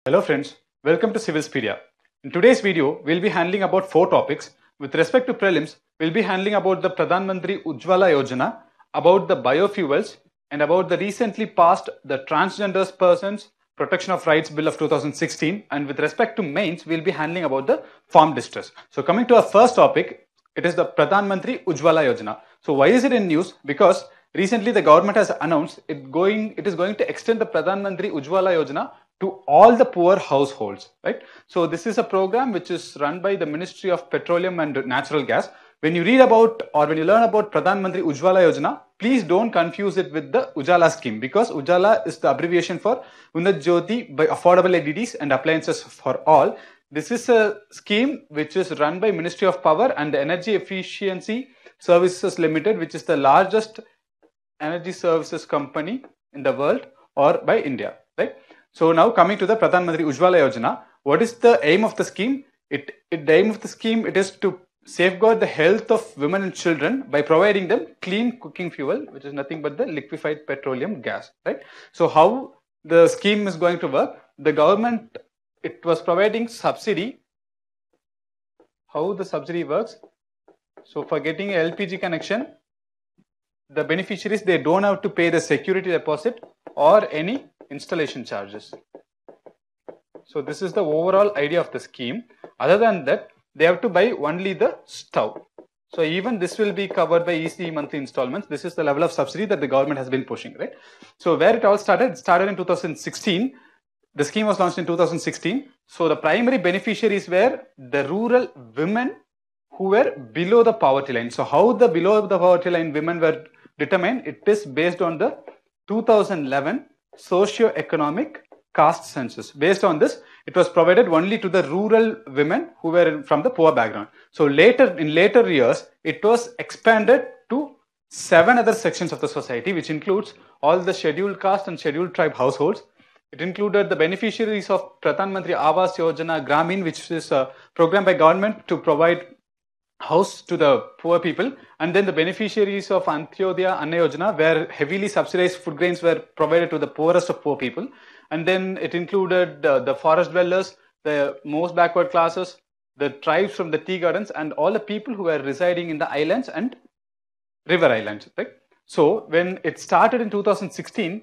Hello friends, welcome to Civilspedia. In today's video, we'll be handling about 4 topics. With respect to prelims, we'll be handling about the Pradhan Mantri Ujjwala Yojana, about the biofuels, and about the recently passed the Transgender Persons Protection of Rights Bill of 2016. And with respect to mains, we'll be handling about the farm distress. So coming to our first topic, it is the Pradhan Mantri Ujjwala Yojana. So why is it in news? Because recently the government has announced it is going to extend the Pradhan Mantri Ujjwala Yojana to all the poor households, right? So this is a program which is run by the Ministry of Petroleum and Natural Gas. When you read about or when you learn about Pradhan Mantri Ujjwala Yojana, please don't confuse it with the Ujjwala scheme, because Ujjwala is the abbreviation for Unnat Jyoti by Affordable LEDs and Appliances for All. This is a scheme which is run by Ministry of Power and the Energy Efficiency Services Limited, which is the largest energy services company in the world or by India, right? So now coming to the Pradhan Mantri Ujjwala Yojana, what is the aim of the scheme? The aim of the scheme, it is to safeguard the health of women and children by providing them clean cooking fuel, which is nothing but the liquefied petroleum gas, right? So how the scheme is going to work? The government, it was providing subsidy. How the subsidy works? So for getting a LPG connection, the beneficiaries, they don't have to pay the security deposit or any installation charges. So this is the overall idea of the scheme. Other than that, they have to buy only the stove. So even this will be covered by easy monthly installments. This is the level of subsidy that the government has been pushing, right? So where it all started, it started in 2016. The scheme was launched in 2016. So the primary beneficiaries were the rural women who were below the poverty line. So how the below the poverty line women were determined? It is based on the 2011 socio-economic caste census. Based on this, it was provided only to the rural women who were from the poor background. So in later years, it was expanded to 7 other sections of the society, which includes all the scheduled caste and scheduled tribe households. It included the beneficiaries of Pradhan Mantri Awas Yojana Gramin, which is a program by government to provide house to the poor people, and then the beneficiaries of Antyodaya Anna Yojana, where heavily subsidized food grains were provided to the poorest of poor people. And then it included the forest dwellers, the most backward classes, the tribes from the tea gardens, and all the people who were residing in the islands and river islands, right? So when it started in 2016,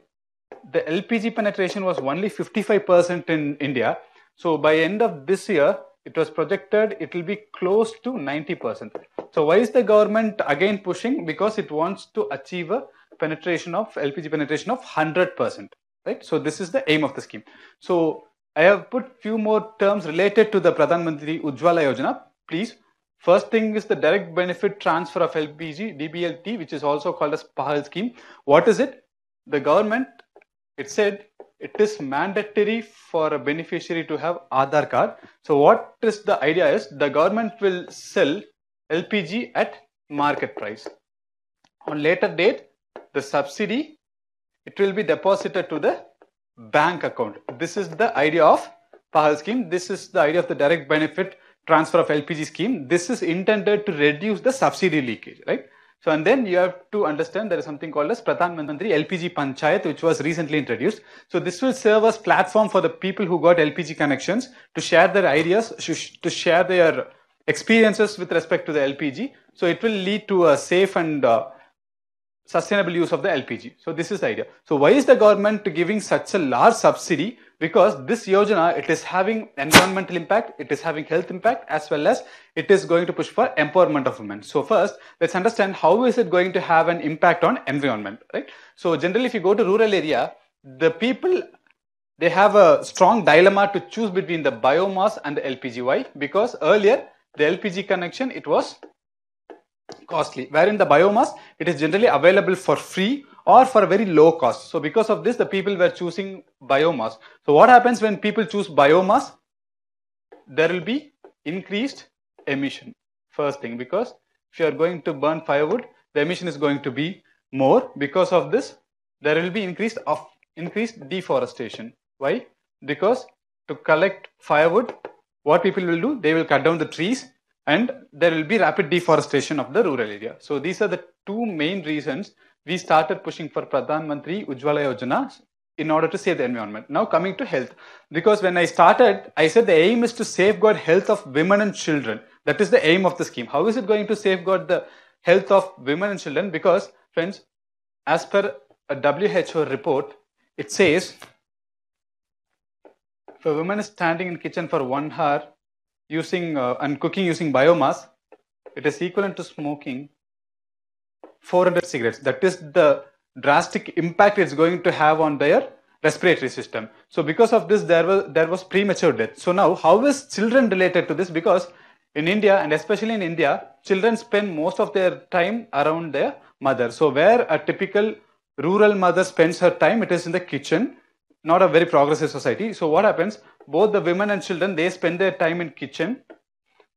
the LPG penetration was only 55% in India. So by end of this year, it was projected it will be close to 90%. So why is the government again pushing? Because it wants to achieve a penetration of LPG penetration of 100%, right? So this is the aim of the scheme. So I have put few more terms related to the Pradhan Mantri Ujjwala Yojana. Please, first thing is the direct benefit transfer of LPG, DBLT, which is also called as PAHAL scheme. What is it? The government, it said it is mandatory for a beneficiary to have Aadhaar card. So what is the idea is the government will sell LPG at market price. On later date, the subsidy, it will be deposited to the bank account. This is the idea of PAHAL scheme. This is the idea of the direct benefit transfer of LPG scheme. This is intended to reduce the subsidy leakage, right? So, and then you have to understand there is something called as Pradhan Mantri LPG Panchayat, which was recently introduced. So this will serve as platform for the people who got LPG connections to share their ideas, to share their experiences with respect to the LPG. So it will lead to a safe and sustainable use of the LPG. So this is the idea. So why is the government giving such a large subsidy? Because this Yojana, it is having environmental impact, it is having health impact, as well as it is going to push for empowerment of women. So first, let's understand how is it going to have an impact on environment, right? So generally, if you go to rural area, the people, they have a strong dilemma to choose between the biomass and the LPG. Why? Because earlier, the LPG connection, it was costly, wherein the biomass, it is generally available for free or for a very low cost. So because of this, the people were choosing biomass. So what happens when people choose biomass? There will be increased emission. First thing, because if you are going to burn firewood, the emission is going to be more. Because of this, there will be increased deforestation. Why? Because to collect firewood, what people will do? They will cut down the trees, and there will be rapid deforestation of the rural area. So these are the two main reasons we started pushing for Pradhan Mantri Ujjwala Yojana in order to save the environment. Now coming to health, because when I started, I said the aim is to safeguard health of women and children. That is the aim of the scheme. How is it going to safeguard the health of women and children? Because friends, as per a WHO report, it says if a woman is standing in kitchen for 1 hour using and cooking using biomass, it is equivalent to smoking 400 cigarettes. That is the drastic impact it's going to have on their respiratory system. So because of this, there was premature death. So now, how is children related to this? Because in India, and especially in India, children spend most of their time around their mother. So where a typical rural mother spends her time, it is in the kitchen, not a very progressive society. So what happens? Both the women and children, they spend their time in kitchen,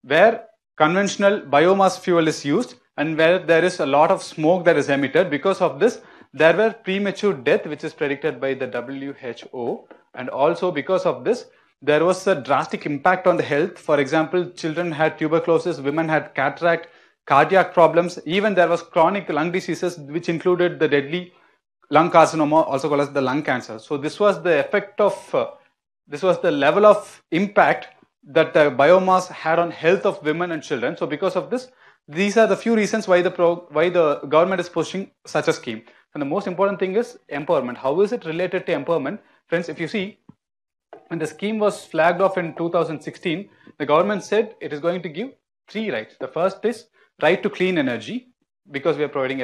where conventional biomass fuel is used and where there is a lot of smoke that is emitted. Because of this, there were premature death, which is predicted by the WHO. And also because of this, there was a drastic impact on the health. For example, children had tuberculosis, women had cataract, cardiac problems. Even there was chronic lung diseases, which included the deadly lung carcinoma, also called as the lung cancer. So this was the effect of, this was the level of impact that the biomass had on health of women and children. So because of this, these are the few reasons why the government is pushing such a scheme. And the most important thing is empowerment. How is it related to empowerment? Friends, if you see, when the scheme was flagged off in 2016, the government said it is going to give 3 rights. The first is right to clean energy, because we are providing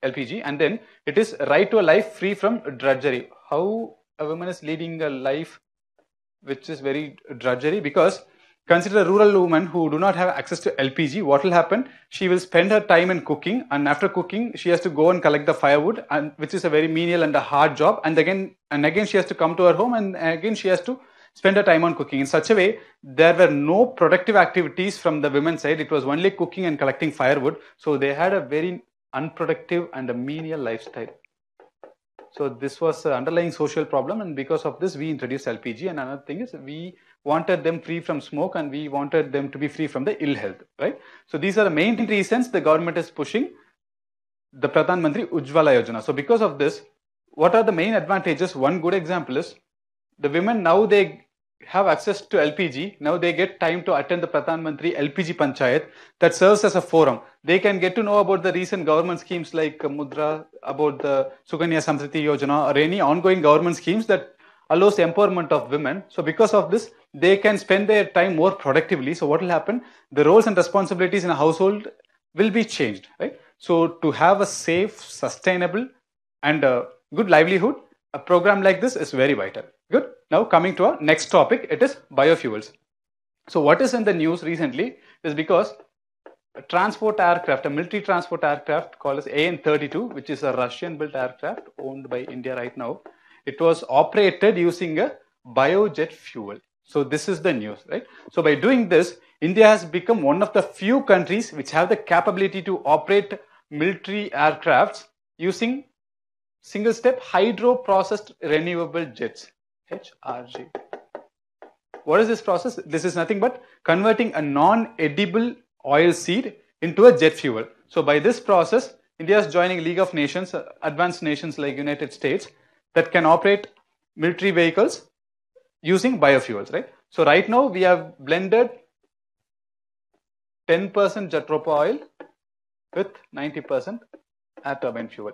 LPG, and then it is right to a life free from drudgery. How a woman is leading a life which is very drudgery? Because consider a rural woman who do not have access to LPG. What will happen? She will spend her time in cooking, and after cooking, she has to go and collect the firewood, and which is a very menial and a hard job. And again she has to come to her home, and again she has to spend her time on cooking. In such a way, there were no productive activities from the women's side. It was only cooking and collecting firewood. So they had a very unproductive and a menial lifestyle. So this was the underlying social problem, and because of this, we introduced LPG. And another thing is, we wanted them free from smoke, and we wanted them to be free from the ill health, right? So these are the main reasons the government is pushing the Pradhan Mantri Ujjwala Yojana. So because of this, what are the main advantages? One good example is the women, now they have access to LPG. Now they get time to attend the Pradhan Mantri LPG Panchayat that serves as a forum. They can get to know about the recent government schemes like Mudra, about the Sukanya Samriti Yojana, or any ongoing government schemes that allows the empowerment of women. So because of this, they can spend their time more productively. So what will happen? The roles and responsibilities in a household will be changed, right? So to have a safe, sustainable, and a good livelihood, a program like this is very vital. Good. Now coming to our next topic, it is biofuels. So what is in the news recently is because a transport aircraft, a military transport aircraft called as AN-32, which is a Russian-built aircraft owned by India right now, it was operated using a biojet fuel. So this is the news, right? So by doing this, India has become one of the few countries which have the capability to operate military aircrafts using single-step hydro-processed renewable jets, HRJ. What is this process? This is nothing but converting a non-edible oil seed into a jet fuel. So by this process, India is joining League of Nations, advanced nations like United States, that can operate military vehicles using biofuels, right? So right now we have blended 10% jet oil with 90% air turbine fuel.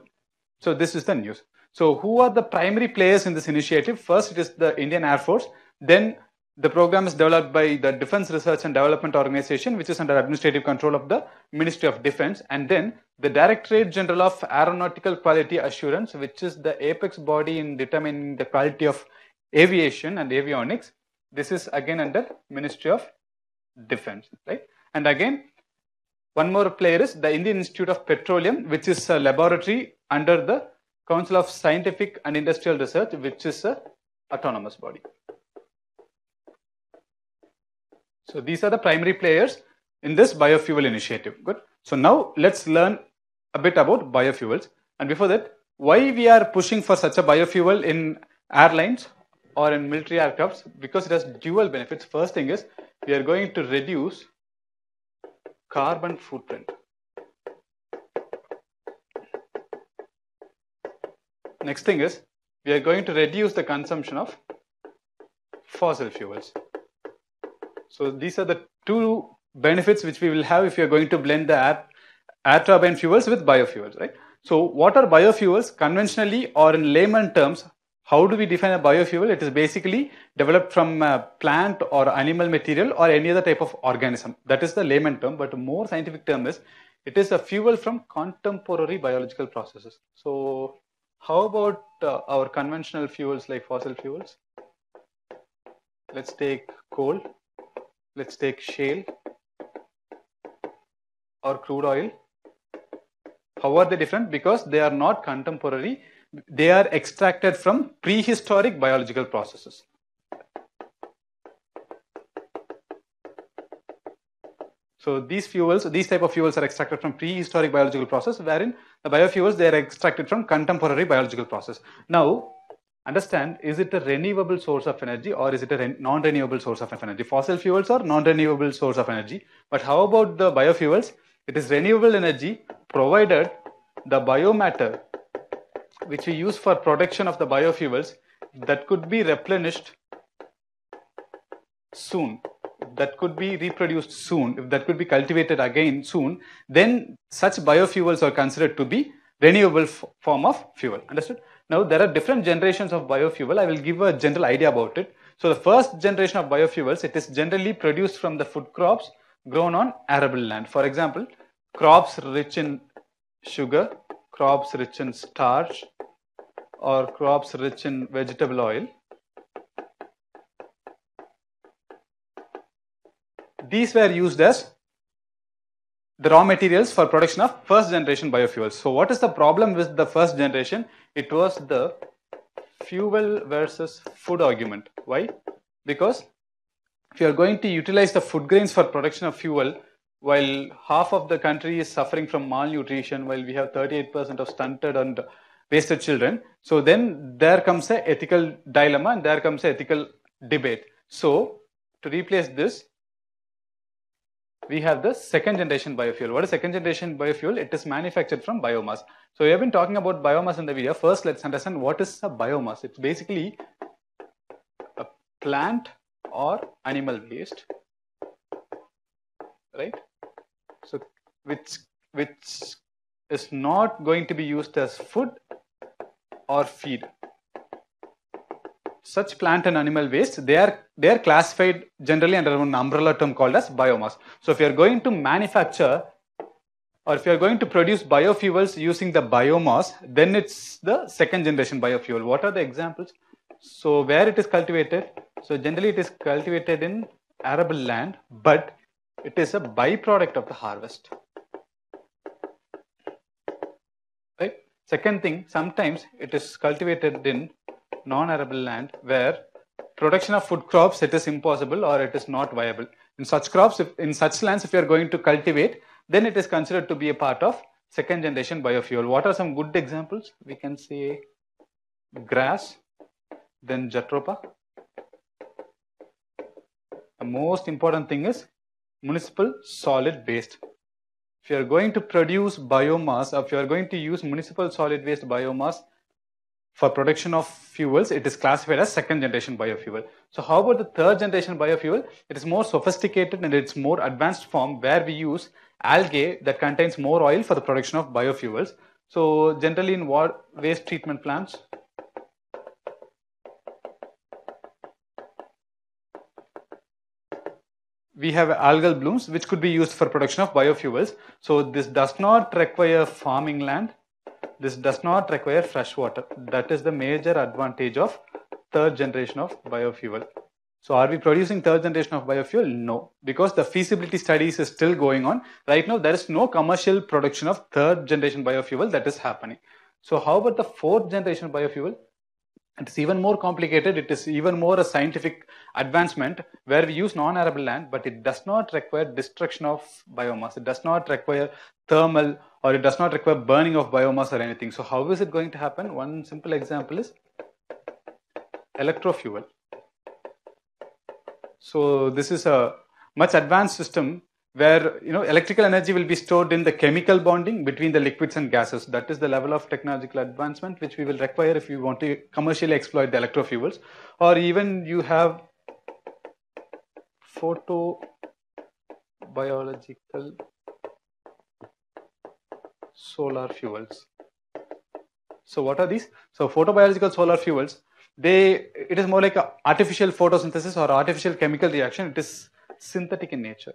So this is the news. So who are the primary players in this initiative? First, it is the Indian Air Force. Then the program is developed by the Defense Research and Development Organization, which is under administrative control of the Ministry of Defense. And then the Directorate General of Aeronautical Quality Assurance, which is the apex body in determining the quality of aviation and avionics. This is again under Ministry of Defense, right? And again, one more player is the Indian Institute of Petroleum, which is a laboratory under the Council of Scientific and Industrial Research, which is a autonomous body. So these are the primary players in this biofuel initiative. Good. So now let's learn a bit about biofuels. And before that, why we are pushing for such a biofuel in airlines or in military aircrafts? Because it has dual benefits. First thing is, we are going to reduce carbon footprint. Next thing is, we are going to reduce the consumption of fossil fuels. So these are the two benefits which we will have if you are going to blend the air turbine fuels with biofuels, right? So what are biofuels? Conventionally or in layman terms, how do we define a biofuel? It is basically developed from a plant or animal material or any other type of organism. That is the layman term, but a more scientific term is it is a fuel from contemporary biological processes. So how about our conventional fuels like fossil fuels? Let's take coal, let's take shale or crude oil. How are they different? Because they are not contemporary, they are extracted from prehistoric biological processes. So these type of fuels are extracted from prehistoric biological process, wherein the biofuels, they are extracted from contemporary biological process. Now, understand, is it a renewable source of energy or is it a non-renewable source of energy? Fossil fuels are non-renewable source of energy, but how about the biofuels? It is renewable energy provided the biomatter which we use for production of the biofuels that could be replenished soon, that could be reproduced soon, if that could be cultivated again soon, then such biofuels are considered to be renewable form of fuel. Understood? Now there are different generations of biofuel. I will give a general idea about it. So the first generation of biofuels, it is generally produced from the food crops grown on arable land. For example, crops rich in sugar, crops rich in starch, or crops rich in vegetable oil. These were used as the raw materials for production of first generation biofuels. So what is the problem with the first generation? It was the fuel versus food argument. Why? Because if you are going to utilize the food grains for production of fuel, while half of the country is suffering from malnutrition, while we have 38% of stunted and wasted children, so then there comes an ethical dilemma and there comes an ethical debate. So to replace this, we have the second generation biofuel. What is second generation biofuel? It is manufactured from biomass. So we have been talking about biomass in the video. First, let's understand what is a biomass. It's basically a plant or animal waste, right? So which is not going to be used as food or feed. Such plant and animal waste, they are classified generally under an umbrella term called as biomass. So if you are going to manufacture or if you are going to produce biofuels using the biomass, then it's the second generation biofuel. What are the examples? So where it is cultivated? So generally it is cultivated in arable land, but it is a byproduct of the harvest. Right? Second thing, sometimes it is cultivated in non-arable land where production of food crops, it is impossible or it is not viable. In such crops, in such lands, if you are going to cultivate, then it is considered to be a part of second generation biofuel. What are some good examples? We can say grass, then jatropha. The most important thing is municipal solid waste. If you are going to produce biomass, or if you are going to use municipal solid waste biomass for production of fuels, it is classified as second generation biofuel. So how about the third generation biofuel? It is more sophisticated and it's more advanced form where we use algae that contains more oil for the production of biofuels. So generally in waste treatment plants, we have algal blooms which could be used for production of biofuels. So this does not require farming land. This does not require fresh water. That is the major advantage of third generation of biofuel. So are we producing third generation of biofuel? No, because the feasibility studies is still going on. Right now there is no commercial production of third generation biofuel that is happening. So how about the fourth generation biofuel? It is even more complicated. It is even more a scientific advancement where we use non-arable land, but it does not require destruction of biomass. It does not require thermal or it does not require burning of biomass or anything. So how is it going to happen? One simple example is electrofuel. So this is a much advanced system where electrical energy will be stored in the chemical bonding between the liquids and gases. That is the level of technological advancement which we will require if you want to commercially exploit the electrofuels. Or even you have photobiological solar fuels. So what are these? So photobiological solar fuels, it is more like a artificial photosynthesis or artificial chemical reaction. It is synthetic in nature.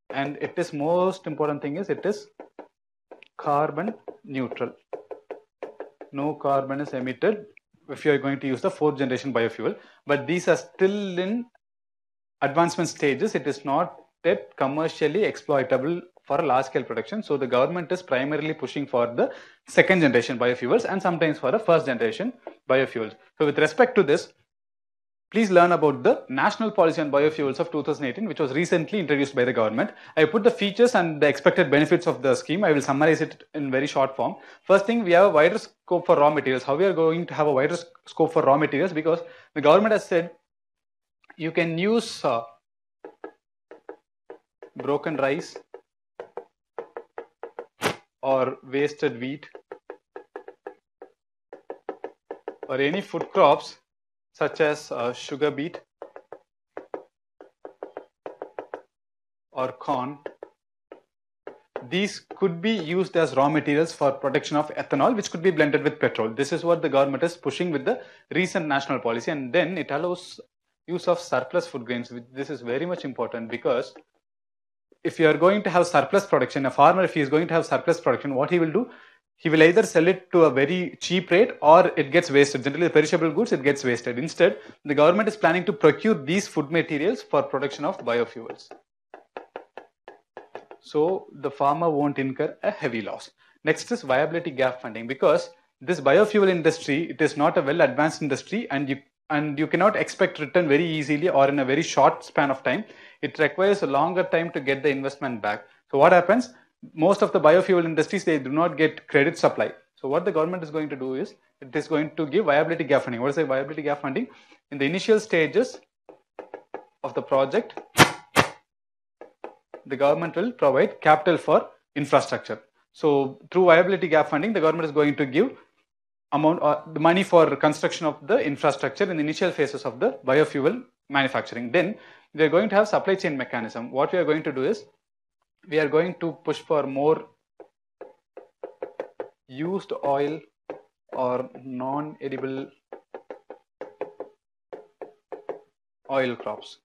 And it is most important thing is it is carbon neutral. No carbon is emitted if you are going to use the 4th generation biofuel. But these are still in advancement stages. It is not yet commercially exploitable for a large scale production. So the government is primarily pushing for the 2nd generation biofuels and sometimes for the 1st generation biofuels. So with respect to this, please learn about the National Policy on Biofuels of 2018, which was recently introduced by the government. I put the features and the expected benefits of the scheme. I will summarize it in very short form. First thing, we have a wider scope for raw materials. How we are going to have a wider scope for raw materials? Because the government has said you can use broken rice or wasted wheat or any food crops such as sugar beet or corn. These could be used as raw materials for production of ethanol, which could be blended with petrol. This is what the government is pushing with the recent national policy, and then it allows use of surplus food grains. This is very much important, because if you are going to have surplus production, a farmer, if he is going to have surplus production, what he will do? He will either sell it to a very cheap rate or it gets wasted. Generally, perishable goods, it gets wasted. Instead, the government is planning to procure these food materials for production of biofuels. So the farmer won't incur a heavy loss. Next is viability gap funding, because this biofuel industry, it is not a well advanced industry, and you cannot expect return very easily or in a very short span of time. It requires a longer time to get the investment back. So what happens? Most of the biofuel industries, they do not get credit supply. So what the government is going to do is, it is going to give viability gap funding. What is the viability gap funding? In the initial stages of the project, the government will provide capital for infrastructure. So through viability gap funding, the government is going to give the money for construction of the infrastructure in the initial phases of the biofuel manufacturing. Then we are going to have supply chain mechanism. What we are going to do is, we are going to push for more used oil or non-edible oil crops.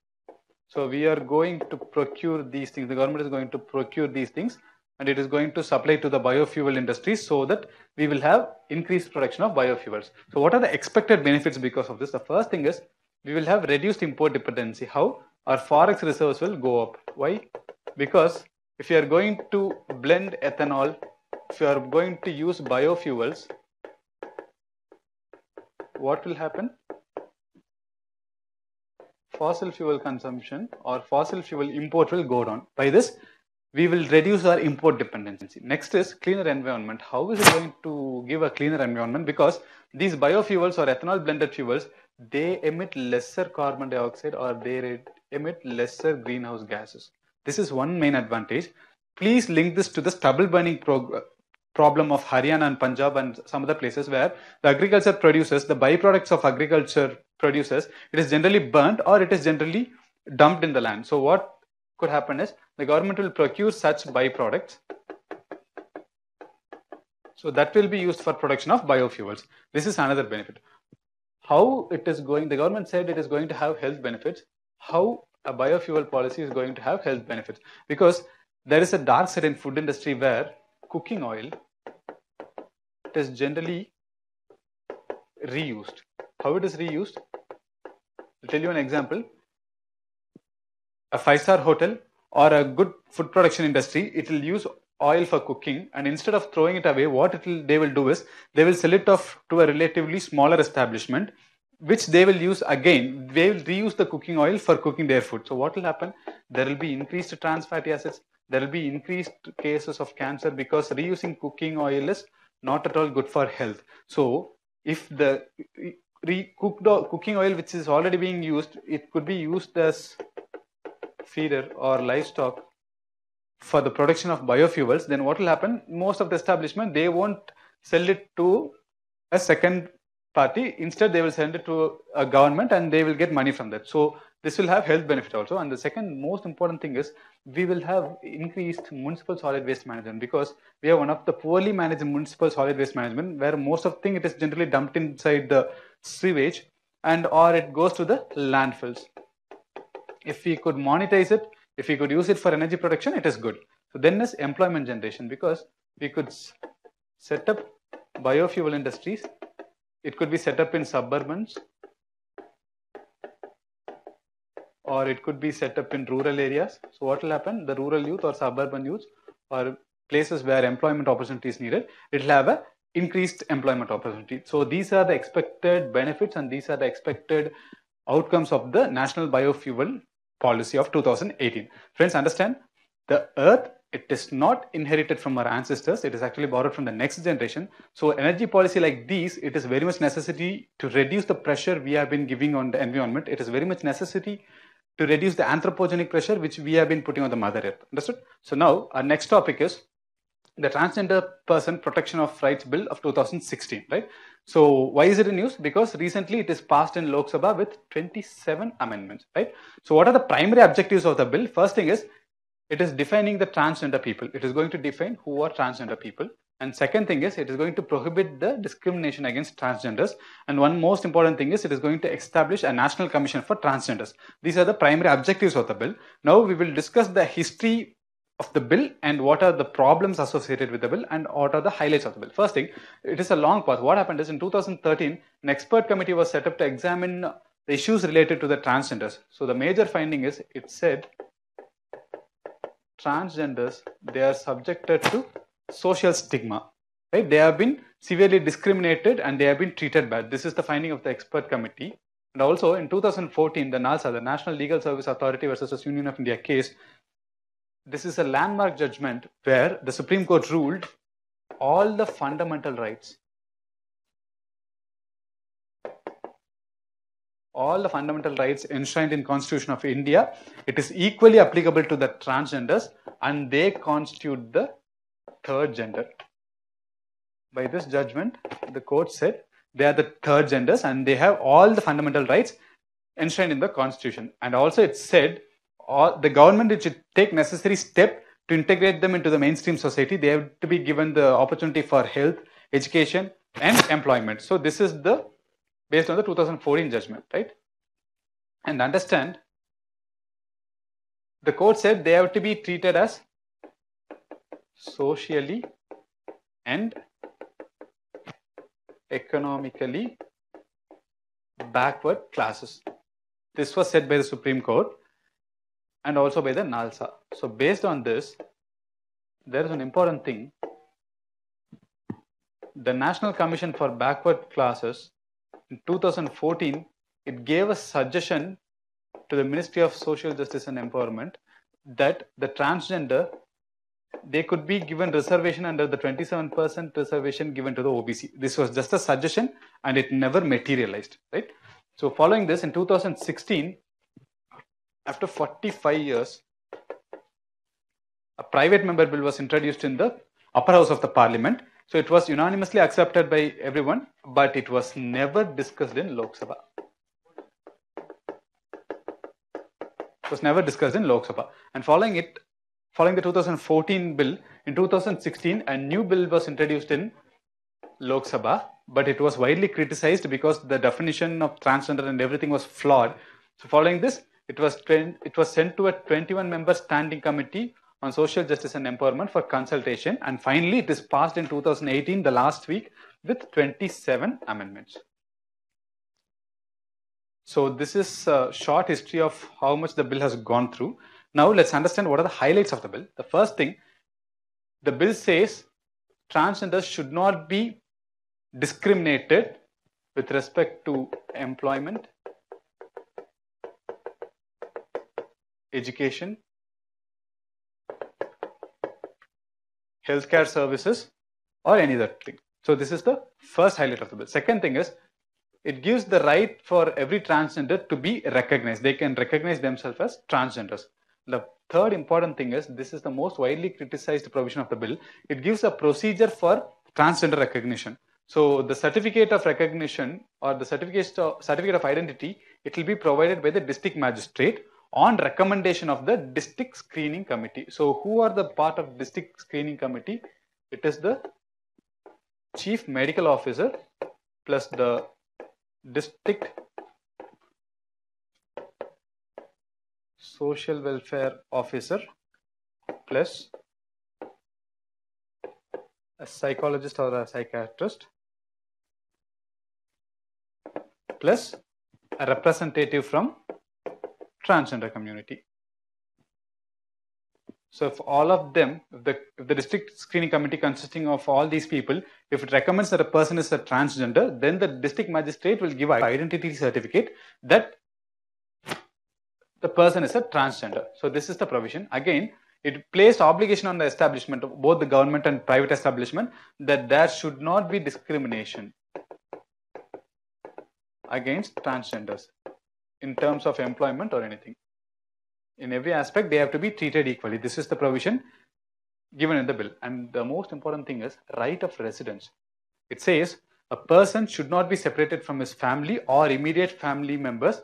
So we are going to procure these things. The government is going to procure these things, and it is going to supply to the biofuel industry, so that we will have increased production of biofuels. So what are the expected benefits because of this? The first thing is, we will have reduced import dependency. How? Our forex reserves will go up. Why? Because if you are going to blend ethanol, if you are going to use biofuels, what will happen? Fossil fuel consumption or fossil fuel import will go down. By this, we will reduce our import dependency. Next is cleaner environment. How is it going to give a cleaner environment? Because these biofuels or ethanol blended fuels, they emit lesser carbon dioxide or they emit lesser greenhouse gases. This is one main advantage. Please link this to the stubble burning problem of Haryana and Punjab and some other places where the agriculture produces, the byproducts of agriculture produces, it is generally burnt or it is generally dumped in the land. So what could happen is, the government will procure such byproducts. So that will be used for production of biofuels. This is another benefit. How it is going, the government said it is going to have health benefits. How a biofuel policy is going to have health benefits? Because there is a dark side in food industry where cooking oil, it is generally reused. How it is reused? I'll tell you an example. A 5-star hotel or a good food production industry, it will use oil for cooking, and instead of throwing it away, what they will do is, they will sell it off to a relatively smaller establishment, which they will use again. They will reuse the cooking oil for cooking their food. So what will happen? There will be increased trans fatty acids. There will be increased cases of cancer, because reusing cooking oil is not at all good for health. So if the cooking oil which is already being used, it could be used as feeder or livestock for the production of biofuels, then what will happen? Most of the establishment, they won't sell it to a second party. Instead, they will send it to a government and they will get money from that. So this will have health benefit also. And the second most important thing is we will have increased municipal solid waste management, because we have one of the poorly managed municipal solid waste management, where most of the thing it is generally dumped inside the sewage and or it goes to the landfills. If we could monetize it, if we could use it for energy production, it is good. So then is employment generation, because we could set up biofuel industries. It could be set up in suburbans, or it could be set up in rural areas. So what will happen? The rural youth or suburban youth or places where employment opportunity is needed, it will have a increased employment opportunity. So these are the expected benefits and these are the expected outcomes of the National Biofuel Policy of 2018. Friends, understand, the earth, it is not inherited from our ancestors, it is actually borrowed from the next generation. So energy policy like these, it is very much necessary to reduce the pressure we have been giving on the environment. It is very much necessary to reduce the anthropogenic pressure which we have been putting on the Mother Earth. Understood? So now our next topic is the Transgender Person Protection of Rights Bill of 2016, right? So why is it in news? Because recently it is passed in Lok Sabha with 27 amendments, right? So what are the primary objectives of the bill? First thing is, it is defining the transgender people. It is going to define who are transgender people. And second thing is, it is going to prohibit the discrimination against transgenders. And one most important thing is, it is going to establish a national commission for transgenders. These are the primary objectives of the bill. Now we will discuss the history of the bill and what are the problems associated with the bill and what are the highlights of the bill. First thing, it is a long path. What happened is in 2013, an expert committee was set up to examine the issues related to the transgenders. So the major finding is, it said transgenders, they are subjected to social stigma, right? They have been severely discriminated and they have been treated bad. This is the finding of the expert committee. And also in 2014, the NALSA, the National Legal Service Authority versus Union of India case, this is a landmark judgment where the Supreme Court ruled all the fundamental rights, enshrined in Constitution of India, it is equally applicable to the transgenders and they constitute the third gender. By this judgment, the court said they are the third genders and they have all the fundamental rights enshrined in the Constitution. And also it said the government should take necessary step to integrate them into the mainstream society. They have to be given the opportunity for health, education and employment. So this is the based on the 2014 judgment, right? And understand, the court said they have to be treated as socially and economically backward classes. This was said by the Supreme Court and also by the NALSA. So based on this, there is an important thing. The National Commission for Backward Classes in 2014, it gave a suggestion to the Ministry of Social Justice and Empowerment that the transgender, they could be given reservation under the 27% reservation given to the OBC. This was just a suggestion and it never materialized, right? So following this, in 2016, after 45 years, a private member bill was introduced in the upper house of the parliament. So it was unanimously accepted by everyone, but it was never discussed in Lok Sabha. It was never discussed in Lok Sabha. And following the 2014 bill, in 2016, a new bill was introduced in Lok Sabha, but it was widely criticized because the definition of transgender and everything was flawed. So following this, it was sent to a 21-member standing committee on social justice and empowerment for consultation, and finally it is passed in 2018, the last week, with 27 amendments. So this is a short history of how much the bill has gone through. Now let's understand what are the highlights of the bill. The first thing, the bill says transgenders should not be discriminated with respect to employment, education, healthcare services, or any other thing. So this is the first highlight of the bill. Second thing is, it gives the right for every transgender to be recognized. They can recognize themselves as transgenders. The third important thing is, this is the most widely criticized provision of the bill. It gives a procedure for transgender recognition. So the certificate of recognition or the certificate of identity, it will be provided by the district magistrate on recommendation of the district screening committee. So who are the part of district screening committee? It is the chief medical officer plus the district social welfare officer plus a psychologist or a psychiatrist plus a representative from transgender community. So if all of them, if the district screening committee consisting of all these people, if it recommends that a person is a transgender, then the district magistrate will give an identity certificate that the person is a transgender. So this is the provision. Again, it placed obligation on the establishment of both the government and private establishment that there should not be discrimination against transgenders in terms of employment or anything. In every aspect, they have to be treated equally. This is the provision given in the bill. And the most important thing is right of residence. It says a person should not be separated from his family or immediate family members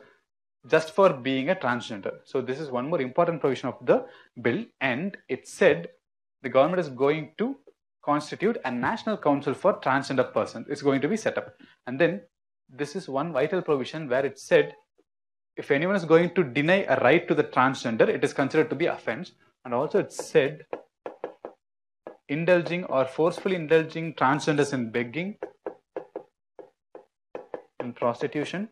just for being a transgender. So this is one more important provision of the bill, and it said the government is going to constitute a national council for transgender persons. It's going to be set up. And then this is one vital provision where it said if anyone is going to deny a right to the transgender, it is considered to be offense. And also it said indulging or forcefully indulging transgenders in begging, in prostitution,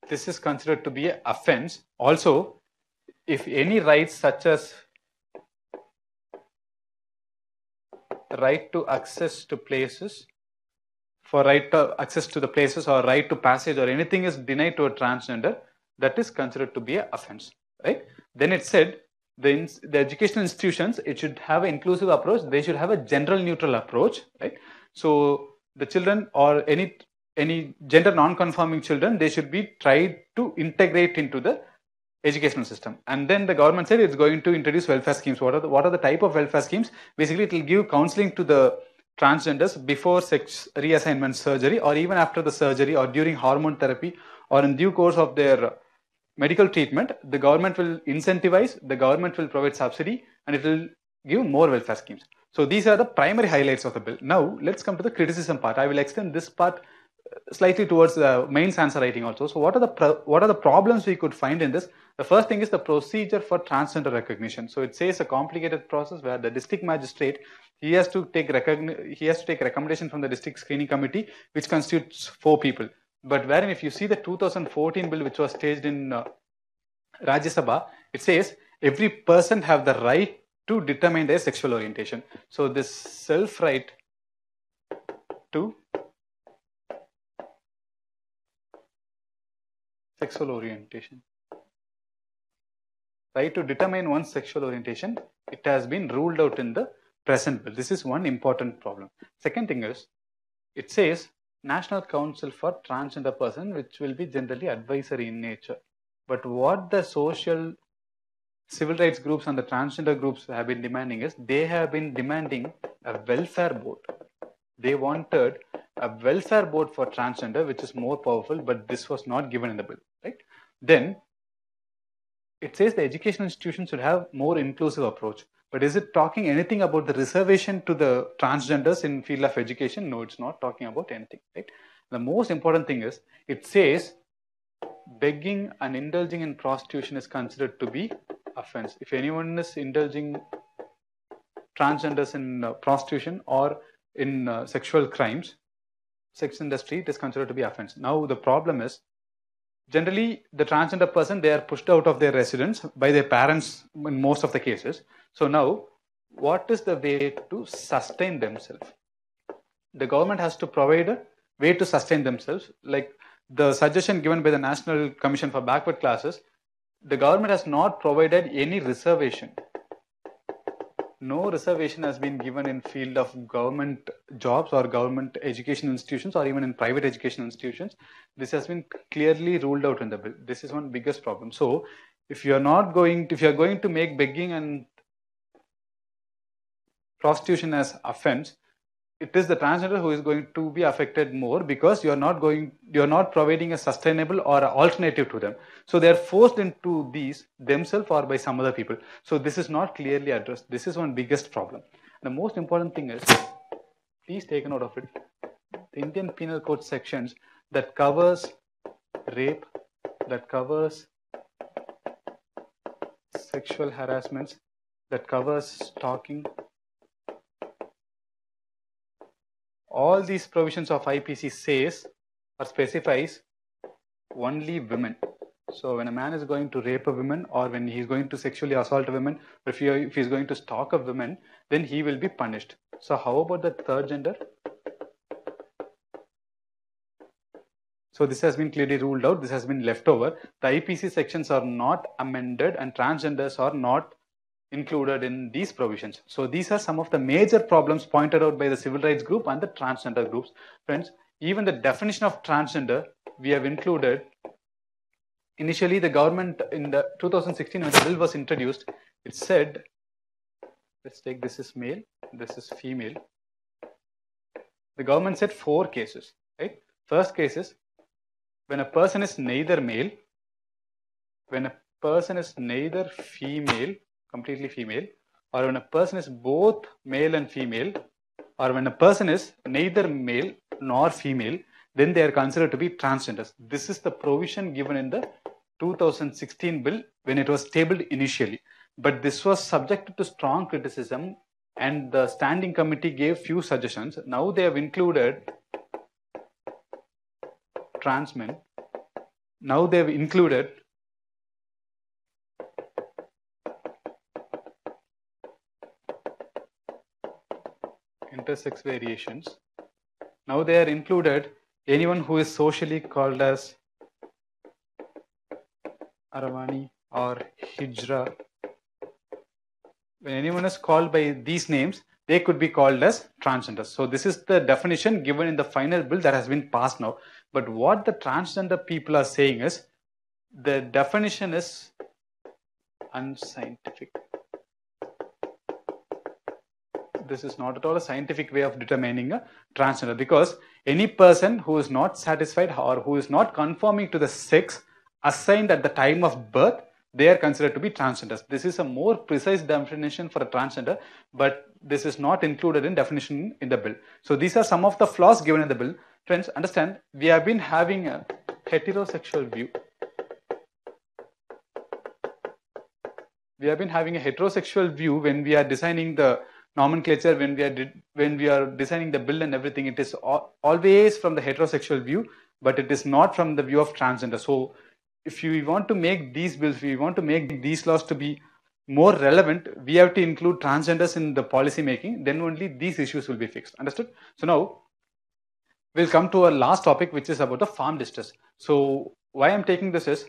this is considered to be an offense. Also, if any rights such as right to access to places, for right to access to the places or right to passage or anything is denied to a transgender, that is considered to be an offense, right? Then it said the educational institutions, it should have an inclusive approach. They should have a general neutral approach, right? So the children or any gender non-conforming children, they should be tried to integrate into the educational system. And then the government said it's going to introduce welfare schemes. What are the type of welfare schemes? Basically, it will give counseling to the transgenders before sex reassignment surgery or even after the surgery or during hormone therapy or in due course of their medical treatment. The government will incentivize, the government will provide subsidy, and it will give more welfare schemes. So these are the primary highlights of the bill. Now let's come to the criticism part. I will extend this part slightly towards the mains answer writing also. So what are the problems we could find in this? The first thing is the procedure for transgender recognition. So it says a complicated process where the district magistrate, he has to take recommendation from the district screening committee, which constitutes 4 people. But wherein if you see the 2014 bill which was staged in Rajya Sabha, it says every person have the right to determine their sexual orientation. So this self-right to sexual orientation, right to determine one's sexual orientation, it has been ruled out in the present bill. This is one important problem. Second thing is, it says National Council for Transgender Person, which will be generally advisory in nature. But what the social civil rights groups and the transgender groups have been demanding is, they have been demanding a welfare board. They wanted a welfare board for transgender, which is more powerful, but this was not given in the bill, right? Then it says the educational institutions should have more inclusive approach. But is it talking anything about the reservation to the transgenders in field of education? No, it's not talking about anything, right? The most important thing is, it says begging and indulging in prostitution is considered to be offense. If anyone is indulging transgenders in prostitution or in sexual crimes, sex industry, it is considered to be offense. Now the problem is, generally the transgender person, they are pushed out of their residence by their parents in most of the cases. So now what is the way to sustain themselves? The government has to provide a way to sustain themselves. Like the suggestion given by the National Commission for Backward Classes, the government has not provided any reservation no reservation has been given in field of government jobs or government education institutions or even in private education institutions. This has been clearly ruled out in the bill. This is one biggest problem. So if you are going to make begging and prostitution as offense, it is the transgender who is going to be affected more, because you are not providing a sustainable or an alternative to them. So they are forced into these themselves or by some other people. So this is not clearly addressed. This is one biggest problem. The most important thing is, please take a note of it, the Indian Penal Code sections that covers rape, that covers sexual harassments, that covers stalking, all these provisions of IPC says or specifies only women. So when a man is going to rape a woman, or when he is going to sexually assault a woman, or if he is going to stalk a woman, then he will be punished. So how about the third gender? So this has been clearly ruled out. This has been left over. The IPC sections are not amended and transgenders are not included in these provisions. So these are some of the major problems pointed out by the civil rights group and the transgender groups. Friends, even the definition of transgender we have included. Initially, the government in the 2016 when the bill was introduced, it said, let's take this is male, this is female. The government said 4 cases, right? First case is when a person is neither male, when a person is neither female, completely female, or when a person is both male and female, or when a person is neither male nor female, then they are considered to be transgenders. This is the provision given in the 2016 bill when it was tabled initially. But this was subjected to strong criticism and the standing committee gave few suggestions. Now they have included trans men. Now they have included intersex variations. Now they are included anyone who is socially called as Aravani or Hijra. When anyone is called by these names, they could be called as transgenders. So this is the definition given in the final bill that has been passed now. But what the transgender people are saying is, the definition is unscientific. This is not at all a scientific way of determining a transgender, because any person who is not satisfied or who is not conforming to the sex assigned at the time of birth, they are considered to be transgenders. This is a more precise definition for a transgender, but this is not included in definition in the bill. So these are some of the flaws given in the bill. Friends, understand, we have been having a heterosexual view. We have been having a heterosexual view when we are designing the nomenclature, when we are designing the bill and everything. It is always from the heterosexual view, but it is not from the view of transgender. So if you want to make these bills, if you want to make these laws to be more relevant, we have to include transgenders in the policy making. Then only these issues will be fixed. Understood? So now we'll come to our last topic, which is about the farm distress. So why I'm taking this is,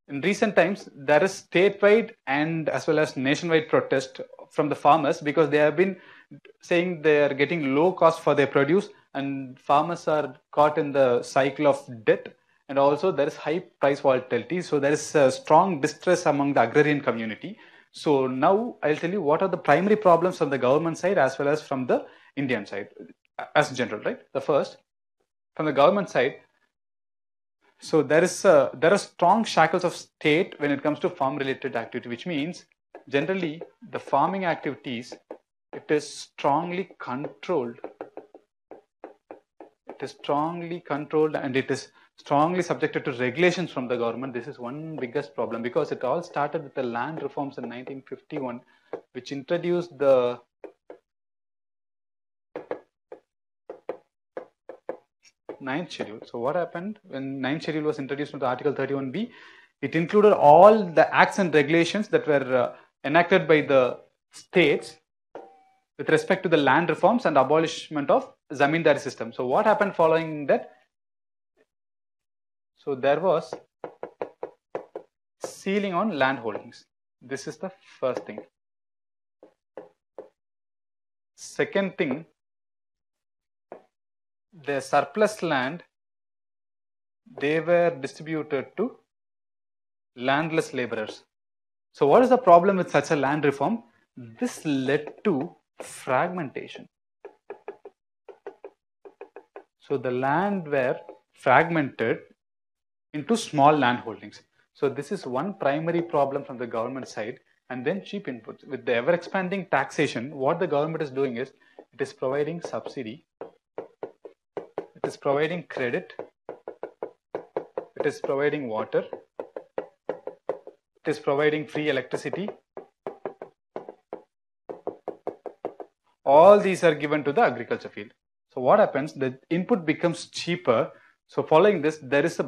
in recent times, there is statewide and as well as nationwide protest from the farmers, because they have been saying they are getting low cost for their produce, and farmers are caught in the cycle of debt, and also there is high price volatility. So there is a strong distress among the agrarian community. So now I'll tell you what are the primary problems from the government side as well as from the Indian side as general, right? The first, from the government side, so there are strong shackles of state when it comes to farm related activity, which means generally the farming activities, it is strongly controlled. It is strongly controlled and it is strongly subjected to regulations from the government. This is one biggest problem, because it all started with the land reforms in 1951, which introduced the ninth schedule. So what happened when ninth schedule was introduced into Article 31B? It included all the acts and regulations that were enacted by the states with respect to the land reforms and abolishment of zamindari system. So what happened following that? So there was ceiling on land holdings. This is the first thing. Second thing, the surplus land, they were distributed to landless laborers. So what is the problem with such a land reform? This led to fragmentation. So the land were fragmented into small land holdings. So this is one primary problem from the government side. And then cheap inputs. With the ever expanding taxation, what the government is doing is, it is providing subsidy, it is providing credit, it is providing water, it is providing free electricity. All these are given to the agriculture field. So what happens? The input becomes cheaper. So following this, there is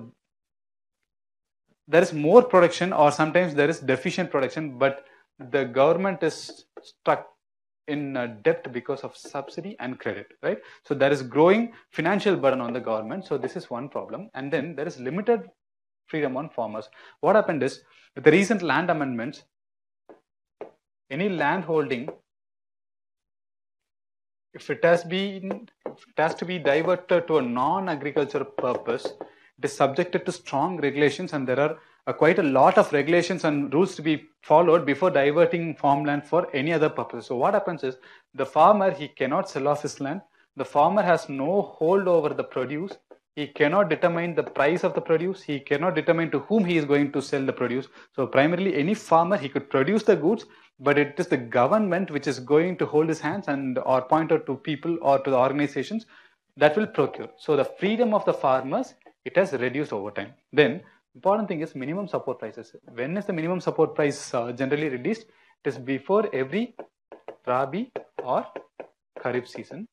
more production, or sometimes there is deficient production, but the government is stuck in debt because of subsidy and credit, right? So there is growing financial burden on the government. So this is one problem. And then there is limited freedom on farmers. What happened is, with the recent land amendments, any land holding, if it has to be diverted to a non-agricultural purpose, it is subjected to strong regulations, and there are quite a lot of regulations and rules to be followed before diverting farmland for any other purpose. So what happens is, the farmer, he cannot sell off his land. The farmer has no hold over the produce. He cannot determine the price of the produce. He cannot determine to whom he is going to sell the produce. So primarily, any farmer, he could produce the goods, but it is the government which is going to hold his hands and or point out to people or to the organizations that will procure. So the freedom of the farmers, it has reduced over time. Then important thing is minimum support prices. When is the minimum support price generally released? It is before every Rabi or Kharif season.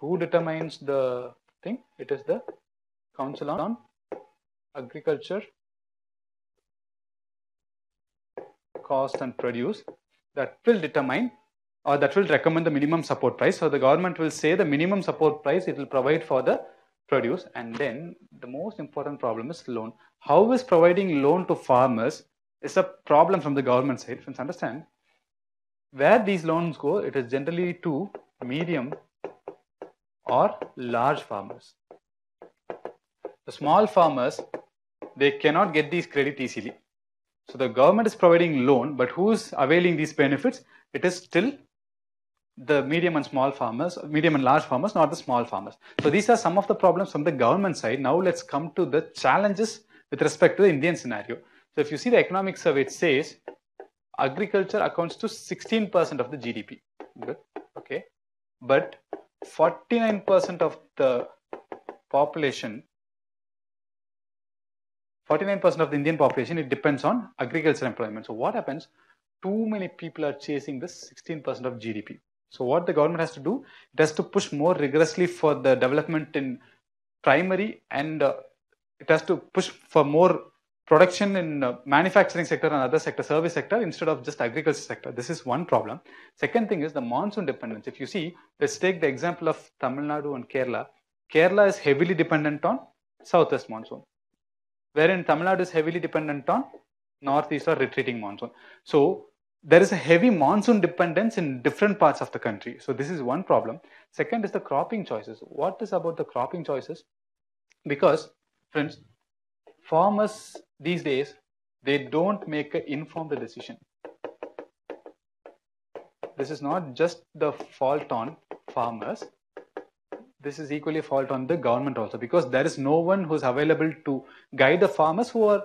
Who determines the thing? It is the Council on Agriculture, Cost and Produce that will determine, or that will recommend the minimum support price. So the government will say the minimum support price it will provide for the produce. And then the most important problem is loan. How is providing loan to farmers is a problem from the government side. Friends, understand, where these loans go, it is generally to medium or large farmers. The small farmers, they cannot get these credit easily. So the government is providing loan, but who is availing these benefits? It is still the medium and small farmers, medium and large farmers, not the small farmers. So these are some of the problems from the government side. Now let's come to the challenges with respect to the Indian scenario. So if you see the economic survey, it says agriculture accounts to 16% of the GDP. Good, okay. But 49% of the population, 49% of the Indian population, it depends on agriculture employment. So what happens? Too many people are chasing this 16% of GDP. So what the government has to do, it has to push more rigorously for the development in primary, and it has to push for more production in manufacturing sector and other sector, service sector, instead of just agriculture sector. This is one problem. Second thing is the monsoon dependence. If you see, let's take the example of Tamil Nadu and Kerala. Kerala is heavily dependent on southwest monsoon, wherein Tamil Nadu is heavily dependent on northeast or retreating monsoon. So there is a heavy monsoon dependence in different parts of the country. So this is one problem. Second is the cropping choices. What is about the cropping choices? Because, friends, farmers these days, they don't make an informed decision. This is not just the fault on farmers. This is equally a fault on the government also, because there is no one who's available to guide the farmers. Who are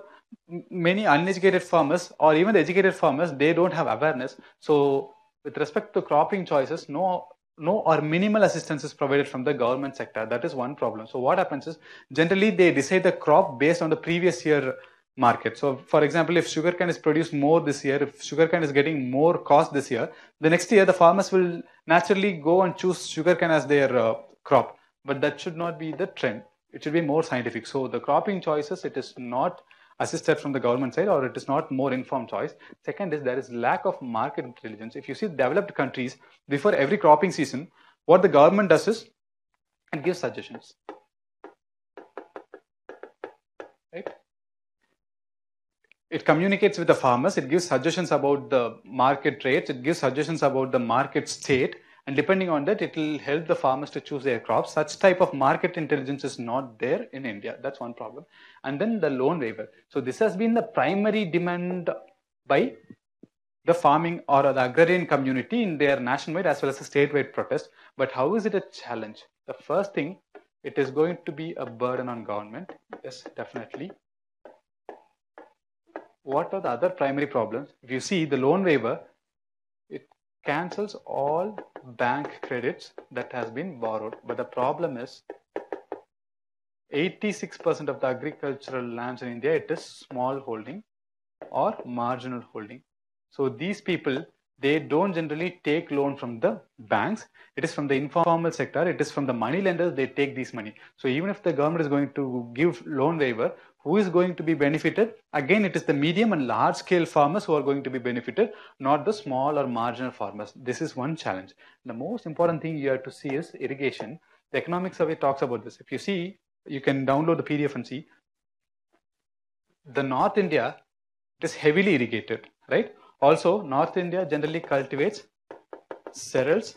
many uneducated farmers, or even the educated farmers, they don't have awareness. So with respect to cropping choices, no or minimal assistance is provided from the government sector. That is one problem. So what happens is, generally they decide the crop based on the previous year market. So for example, if sugarcane is produced more this year, if sugarcane is getting more cost this year, the next year the farmers will naturally go and choose sugarcane as their crop. But that should not be the trend. It should be more scientific. So the cropping choices, it is not assisted from the government side, or it is not more informed choice. Second is, there is lack of market intelligence. If you see developed countries, before every cropping season, what the government does is, it gives suggestions, right? It communicates with the farmers, it gives suggestions about the market rates, it gives suggestions about the market state, and depending on that, it will help the farmers to choose their crops. Such type of market intelligence is not there in India. That's one problem. And then the loan waiver. So this has been the primary demand by the farming or the agrarian community in their nationwide as well as a statewide protest. But how is it a challenge? The first thing, it is going to be a burden on government. Yes, definitely. What are the other primary problems? If you see the loan waiver, it cancels all bank credits that has been borrowed. But the problem is 86% of the agricultural lands in India, it is small holding or marginal holding. So these people, they don't generally take loan from the banks. It is from the informal sector. It is from the money lenders. They take this money. So even if the government is going to give loan waiver, who is going to be benefited? Again, it is the medium and large scale farmers who are going to be benefited, not the small or marginal farmers. This is one challenge. The most important thing you have to see is irrigation. The economic survey talks about this. If you see, you can download the PDF and see. The North India, it is heavily irrigated, right? Also, North India generally cultivates cereals,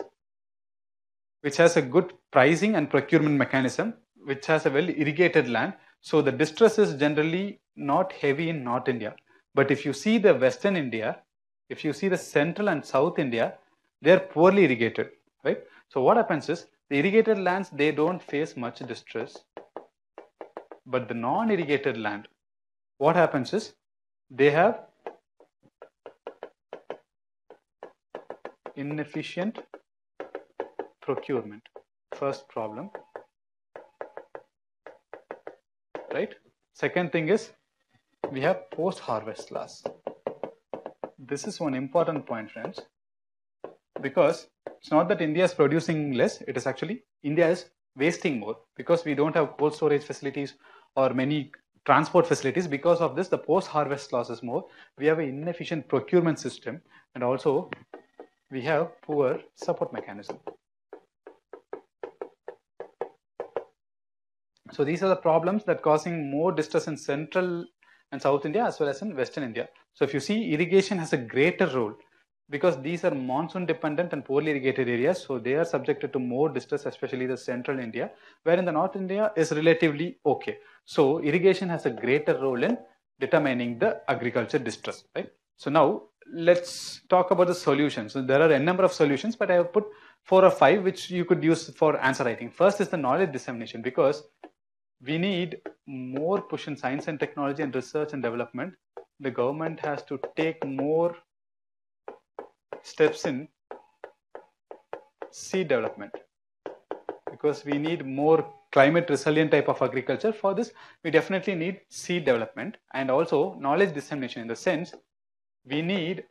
which has a good pricing and procurement mechanism, which has a well irrigated land. So the distress is generally not heavy in North India. But if you see the Western India, if you see the Central and South India, they are poorly irrigated, right? So what happens is, the irrigated lands, they don't face much distress. But the non-irrigated land, what happens is, they have inefficient procurement. First problem, right? Second thing is, we have post-harvest loss. This is one important point, friends, because it's not that India is producing less, it is actually India is wasting more because we don't have cold storage facilities or many transport facilities. Because of this, the post-harvest loss is more. We have an inefficient procurement system, and also we have poor support mechanism. So these are the problems that causing more distress in Central and South India as well as in Western India. So if you see, irrigation has a greater role because these are monsoon dependent and poorly irrigated areas. So they are subjected to more distress, especially the Central India, wherein the North India is relatively okay. So irrigation has a greater role in determining the agriculture distress, right? So now let's talk about the solutions. So there are a number of solutions, but I have put 4 or 5 which you could use for answer writing. First is the knowledge dissemination, because we need more push in science and technology and research and development. The government has to take more steps in seed development, because we need more climate resilient type of agriculture. For this, we definitely need seed development and also knowledge dissemination, in the sense we need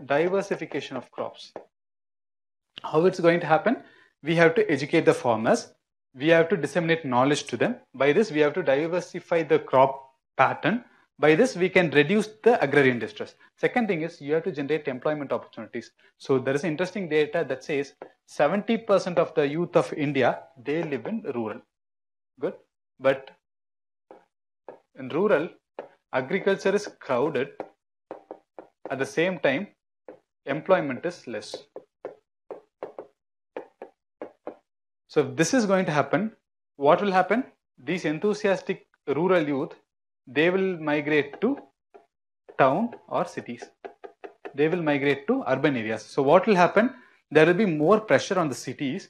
diversification of crops. How it's going to happen? We have to educate the farmers. We have to disseminate knowledge to them. By this, we have to diversify the crop pattern. By this, we can reduce the agrarian distress. Second thing is, you have to generate employment opportunities. So there is interesting data that says 70% of the youth of India, they live in rural. Good. But in rural, agriculture is crowded. At the same time, employment is less. So if this is going to happen, what will happen? These enthusiastic rural youth, they will migrate to town or cities. They will migrate to urban areas. So what will happen? There will be more pressure on the cities.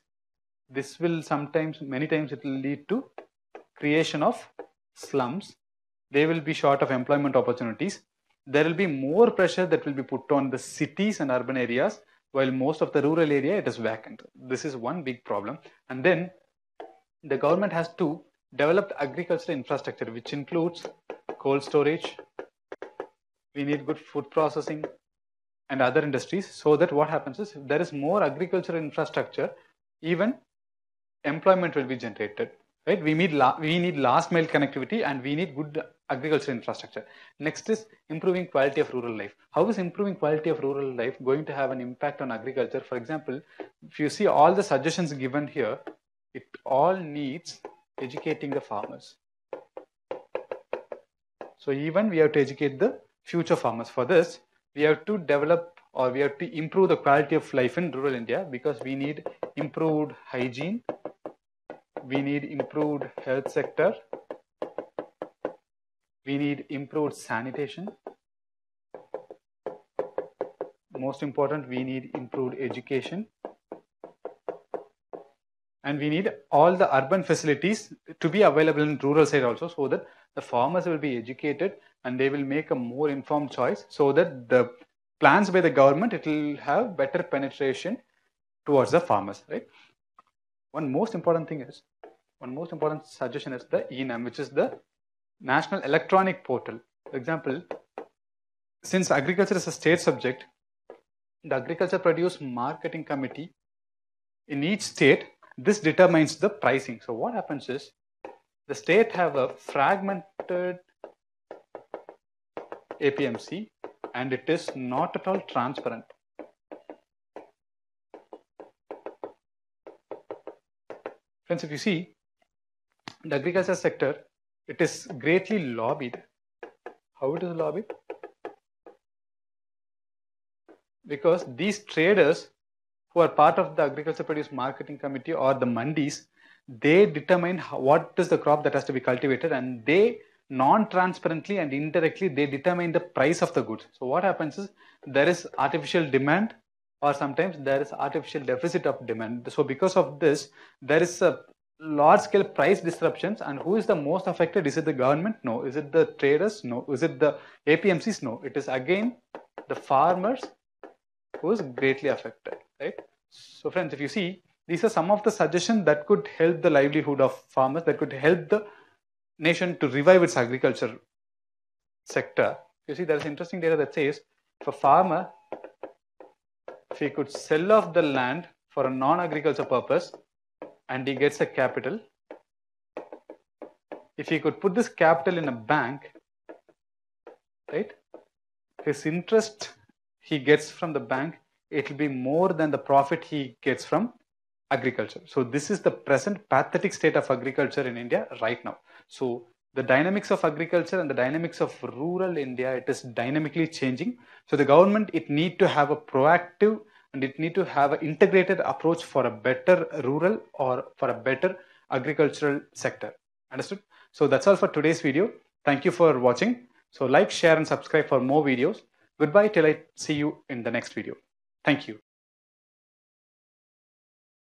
This will sometimes, many times it will lead to creation of slums. They will be short of employment opportunities. There will be more pressure that will be put on the cities and urban areas, while most of the rural area, it is vacant. This is one big problem. And then the government has to develop agricultural infrastructure, which includes cold storage. We need good food processing and other industries, so that what happens is, if there is more agricultural infrastructure, even employment will be generated, right? We need last mile connectivity and we need good agricultural infrastructure. Next is improving quality of rural life. How is improving quality of rural life going to have an impact on agriculture? For example, if you see all the suggestions given here, it all needs educating the farmers. So even we have to educate the future farmers. For this, we have to develop or we have to improve the quality of life in rural India, because we need improved hygiene, we need improved health sector, we need improved sanitation. Most important, we need improved education, and we need all the urban facilities to be available in rural side also, so that the farmers will be educated and they will make a more informed choice, so that the plans by the government, it will have better penetration towards the farmers, right? One most important suggestion is the ENAM, which is the National Electronic Portal. For example, since agriculture is a state subject, the Agriculture Produce Marketing Committee in each state, this determines the pricing. So what happens is, the state have a fragmented APMC and it is not at all transparent. Friends, if you see, the agriculture sector, it is greatly lobbied. How it is lobbied? Because these traders who are part of the Agriculture Produce Marketing Committee or the mandis, they determine what is the crop that has to be cultivated, and they non-transparently and indirectly they determine the price of the goods. So what happens is, there is artificial demand, or sometimes there is artificial deficit of demand. So because of this, there is a large scale price disruptions, and who is the most affected? Is it the government? No. Is it the traders? No. Is it the APMCs? No. It is again the farmers who is greatly affected, right? So friends, if you see, these are some of the suggestions that could help the livelihood of farmers, that could help the nation to revive its agriculture sector. You see, there is interesting data that says, if a farmer, if he could sell off the land for a non-agriculture purpose and he gets a capital, if he could put this capital in a bank, right, his interest he gets from the bank, it will be more than the profit he gets from agriculture. So this is the present pathetic state of agriculture in India right now. So the dynamics of agriculture and the dynamics of rural India, it is dynamically changing. So the government, it need to have a proactive and it need to have an integrated approach for a better rural or for a better agricultural sector. Understood? So that's all for today's video. Thank you for watching. So like, share and subscribe for more videos. Goodbye till I see you in the next video. Thank you.